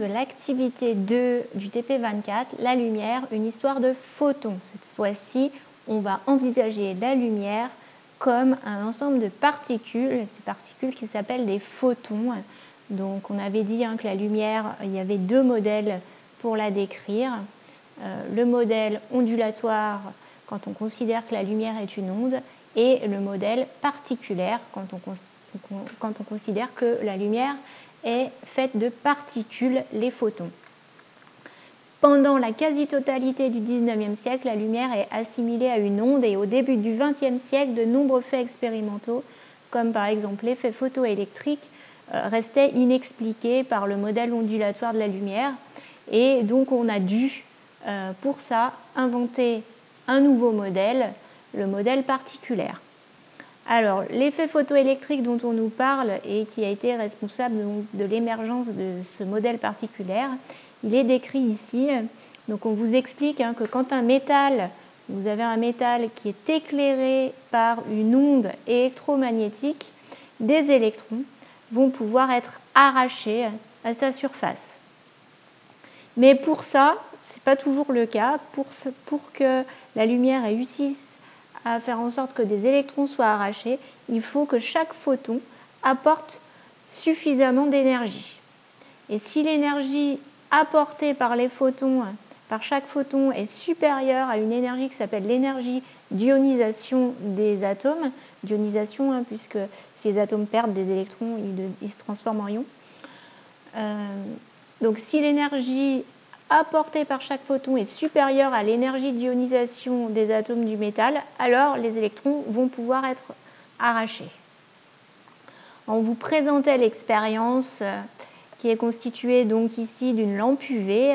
de l'activité 2 du TP24, la lumière, une histoire de photons. Cette fois-ci, on va envisager la lumière comme un ensemble de particules, ces particules qui s'appellent des photons. Donc on avait dit que la lumière, il y avait deux modèles pour la décrire. Le modèle ondulatoire quand on considère que la lumière est une onde et le modèle particulaire quand on considère que la lumière est faite de particules, les photons. Pendant la quasi-totalité du XIXe siècle, la lumière est assimilée à une onde et au début du XXe siècle, de nombreux faits expérimentaux, comme par exemple l'effet photoélectrique, restaient inexpliqués par le modèle ondulatoire de la lumière. Et donc on a dû, pour ça, inventer un nouveau modèle, le modèle particulaire. Alors, l'effet photoélectrique dont on nous parle et qui a été responsable de l'émergence de ce modèle particulaire, il est décrit ici. Donc, on vous explique que quand vous avez un métal qui est éclairé par une onde électromagnétique, des électrons vont pouvoir être arrachés à sa surface. Mais pour ça, ce n'est pas toujours le cas. Pour que la lumière réussisse à faire en sorte que des électrons soient arrachés, il faut que chaque photon apporte suffisamment d'énergie. Et si l'énergie apportée par les photons, par chaque photon, est supérieure à une énergie qui s'appelle l'énergie d'ionisation des atomes, d'ionisation, puisque si les atomes perdent des électrons, ils se transforment en ions. Donc si l'énergie apportée par chaque photon est supérieure à l'énergie d'ionisation des atomes du métal, alors les électrons vont pouvoir être arrachés. On vous présentait l'expérience qui est constituée donc ici d'une lampe UV.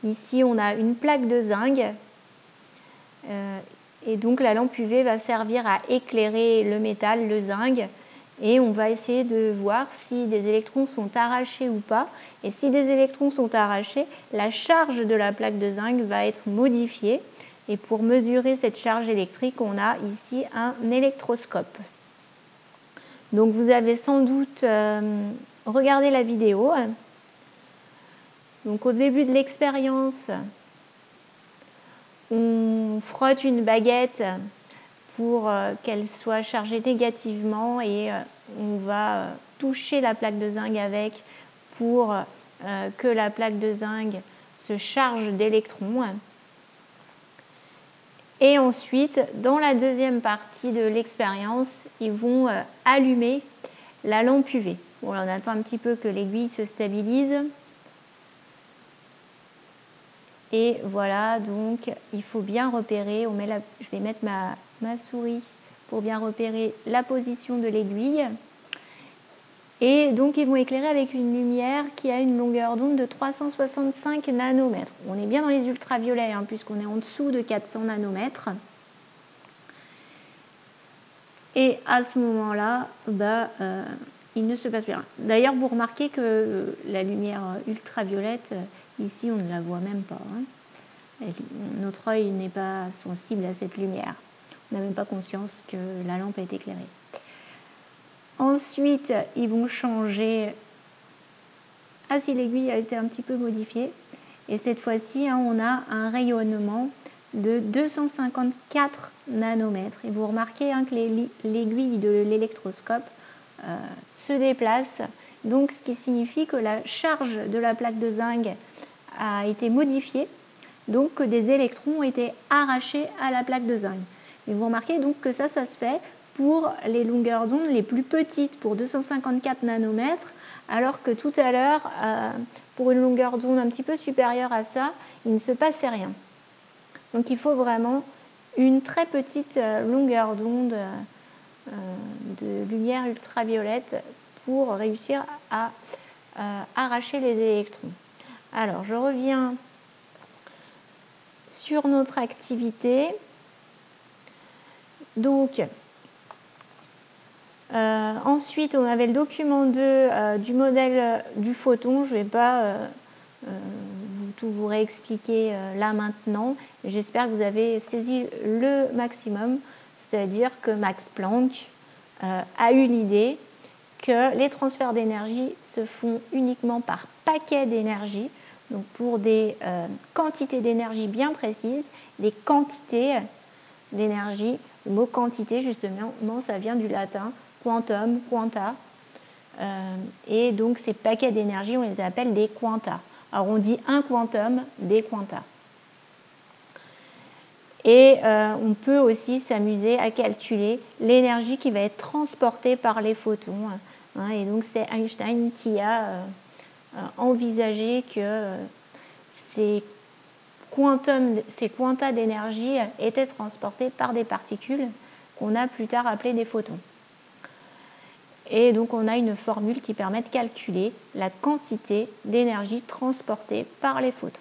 Ici, on a une plaque de zinc. Et donc la lampe UV va servir à éclairer le métal, le zinc. Et on va essayer de voir si des électrons sont arrachés ou pas. Et si des électrons sont arrachés, la charge de la plaque de zinc va être modifiée. Et pour mesurer cette charge électrique, on a ici un électroscope. Donc vous avez sans doute regardé la vidéo. Donc au début de l'expérience, on frotte une baguette pour qu'elle soit chargée négativement et on va toucher la plaque de zinc avec pour que la plaque de zinc se charge d'électrons. Et ensuite, dans la deuxième partie de l'expérience, ils vont allumer la lampe UV. Bon, là, on attend un petit peu que l'aiguille se stabilise. Et voilà, donc il faut bien repérer, je vais mettre ma souris pour bien repérer la position de l'aiguille. Et donc ils vont éclairer avec une lumière qui a une longueur d'onde de 365 nanomètres. On est bien dans les ultraviolets, puisqu'on est en dessous de 400 nanomètres. Et à ce moment-là, il ne se passe plus rien. D'ailleurs, vous remarquez que la lumière ultraviolette, ici, on ne la voit même pas. Notre œil n'est pas sensible à cette lumière. On n'a même pas conscience que la lampe est éclairée. Ensuite, ils vont changer. Ah, si l'aiguille a été un petit peu modifiée. Et cette fois-ci, on a un rayonnement de 254 nanomètres. Et vous remarquez que l'aiguille de l'électroscope se déplace. Donc, ce qui signifie que la charge de la plaque de zinc a été modifiée. Donc que des électrons ont été arrachés à la plaque de zinc. Et vous remarquez donc que ça se fait pour les longueurs d'onde les plus petites, pour 254 nanomètres, alors que tout à l'heure, pour une longueur d'onde un petit peu supérieure à ça, il ne se passait rien. Donc il faut vraiment une très petite longueur d'onde de lumière ultraviolette pour réussir à arracher les électrons. Alors je reviens sur notre activité. Donc, ensuite, on avait le document 2 du modèle du photon. Je ne vais pas tout vous réexpliquer là maintenant. J'espère que vous avez saisi le maximum, c'est-à-dire que Max Planck a eu l'idée que les transferts d'énergie se font uniquement par paquets d'énergie, donc pour des quantités d'énergie bien précises, des quantités d'énergie. Le mot quantité, justement, ça vient du latin quantum, quanta. Et donc ces paquets d'énergie, on les appelle des quanta. Alors on dit un quantum, des quanta. Et on peut aussi s'amuser à calculer l'énergie qui va être transportée par les photons. Et donc c'est Einstein qui a envisagé que ces quantas d'énergie étaient transportés par des particules qu'on a plus tard appelées des photons. Et donc on a une formule qui permet de calculer la quantité d'énergie transportée par les photons.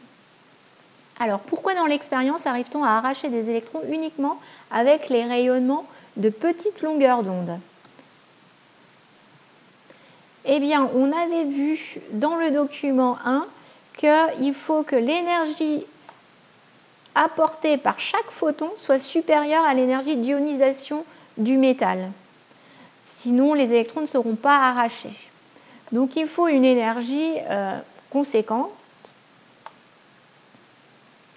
Alors pourquoi dans l'expérience arrive-t-on à arracher des électrons uniquement avec les rayonnements de petites longueurs d'onde? Eh bien, on avait vu dans le document 1 qu'il faut que l'énergie apportée par chaque photon soit supérieure à l'énergie d'ionisation du métal. Sinon, les électrons ne seront pas arrachés. Donc, il faut une énergie conséquente,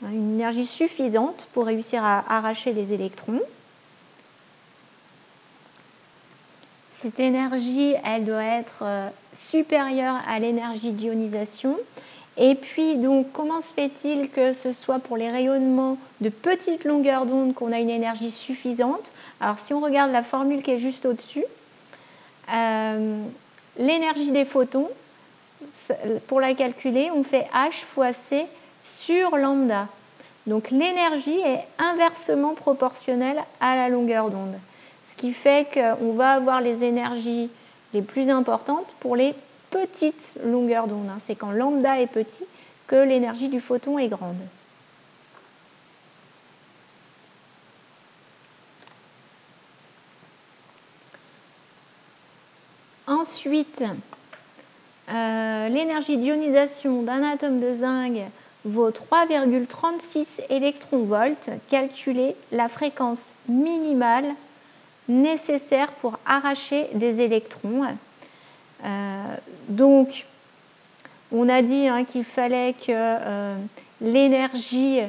une énergie suffisante pour réussir à arracher les électrons. Cette énergie, elle doit être supérieure à l'énergie d'ionisation. Et puis, donc, comment se fait-il que ce soit pour les rayonnements de petites longueurs d'onde qu'on a une énergie suffisante? Alors, si on regarde la formule qui est juste au-dessus, l'énergie des photons, pour la calculer, on fait H fois C sur lambda. Donc, l'énergie est inversement proportionnelle à la longueur d'onde. Ce qui fait qu'on va avoir les énergies les plus importantes pour les petites longueurs d'onde. C'est quand lambda est petit que l'énergie du photon est grande. Ensuite, l'énergie d'ionisation d'un atome de zinc vaut 3,36 électronvolts. Calculer la fréquence minimale nécessaire pour arracher des électrons. Donc, on a dit qu'il fallait que l'énergie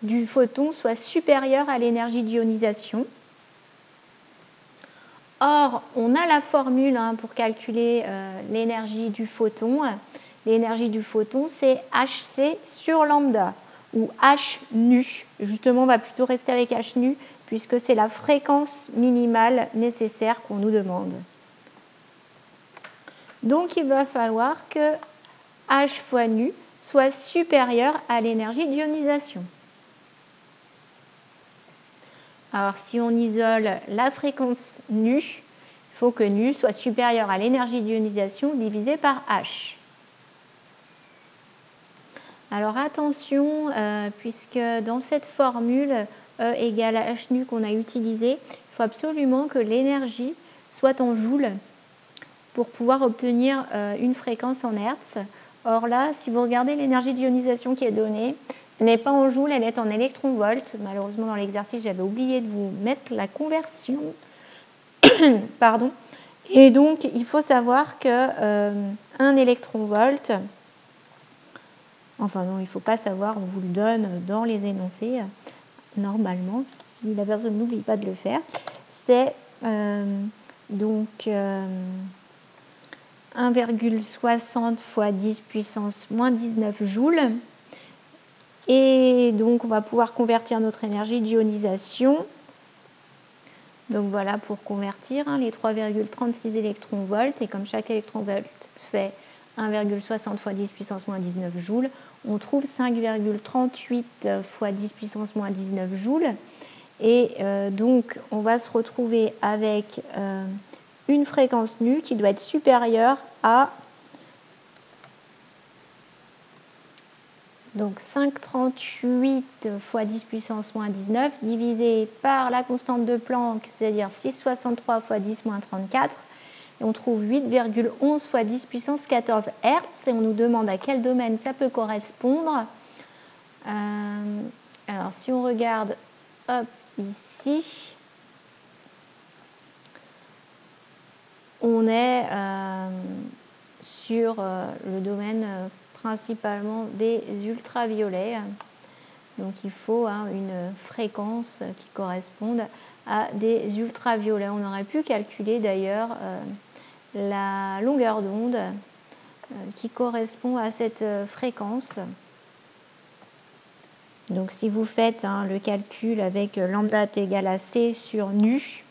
du photon soit supérieure à l'énergie d'ionisation. Or, on a la formule pour calculer l'énergie du photon. L'énergie du photon, c'est Hc sur lambda, ou H nu. Justement, on va plutôt rester avec H nu, puisque c'est la fréquence minimale nécessaire qu'on nous demande. Donc, il va falloir que H fois nu soit supérieur à l'énergie d'ionisation. Alors, si on isole la fréquence nu, il faut que nu soit supérieur à l'énergie d'ionisation divisée par H. Alors, attention, puisque dans cette formule E égale H nu qu'on a utilisée, il faut absolument que l'énergie soit en joules pour pouvoir obtenir une fréquence en hertz. Or là, si vous regardez l'énergie d'ionisation qui est donnée, elle n'est pas en joules, elle est en électronvolts. Malheureusement, dans l'exercice, j'avais oublié de vous mettre la conversion. Pardon. Et donc, il faut savoir que 1 électronvolt, enfin non, il ne faut pas savoir, on vous le donne dans les énoncés, normalement, si la personne n'oublie pas de le faire, c'est donc 1,60 fois 10 puissance moins 19 joules. Et donc, on va pouvoir convertir notre énergie d'ionisation. Donc voilà pour convertir les 3,36 électronvolts. Et comme chaque électronvolt fait 1,60 fois 10 puissance moins 19 joules, on trouve 5,38 fois 10 puissance moins 19 joules. Et donc, on va se retrouver avec une fréquence nue qui doit être supérieure à donc 5,38 fois 10 puissance moins 19 divisé par la constante de Planck, c'est-à-dire 6,63 fois 10 moins 34. Et on trouve 8,11 fois 10 puissance 14 Hertz. Et on nous demande à quel domaine ça peut correspondre. Alors, si on regarde ici, on est sur le domaine principalement des ultraviolets. Donc il faut une fréquence qui corresponde à des ultraviolets. On aurait pu calculer d'ailleurs la longueur d'onde qui correspond à cette fréquence. Donc si vous faites le calcul avec lambda est égal à C sur nu,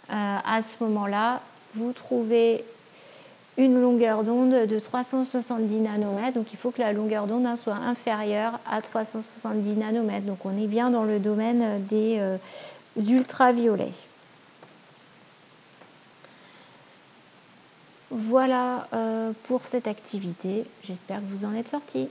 à ce moment-là, vous trouvez une longueur d'onde de 370 nanomètres. Donc il faut que la longueur d'onde soit inférieure à 370 nanomètres. Donc on est bien dans le domaine des ultraviolets. Voilà pour cette activité. J'espère que vous en êtes sortis.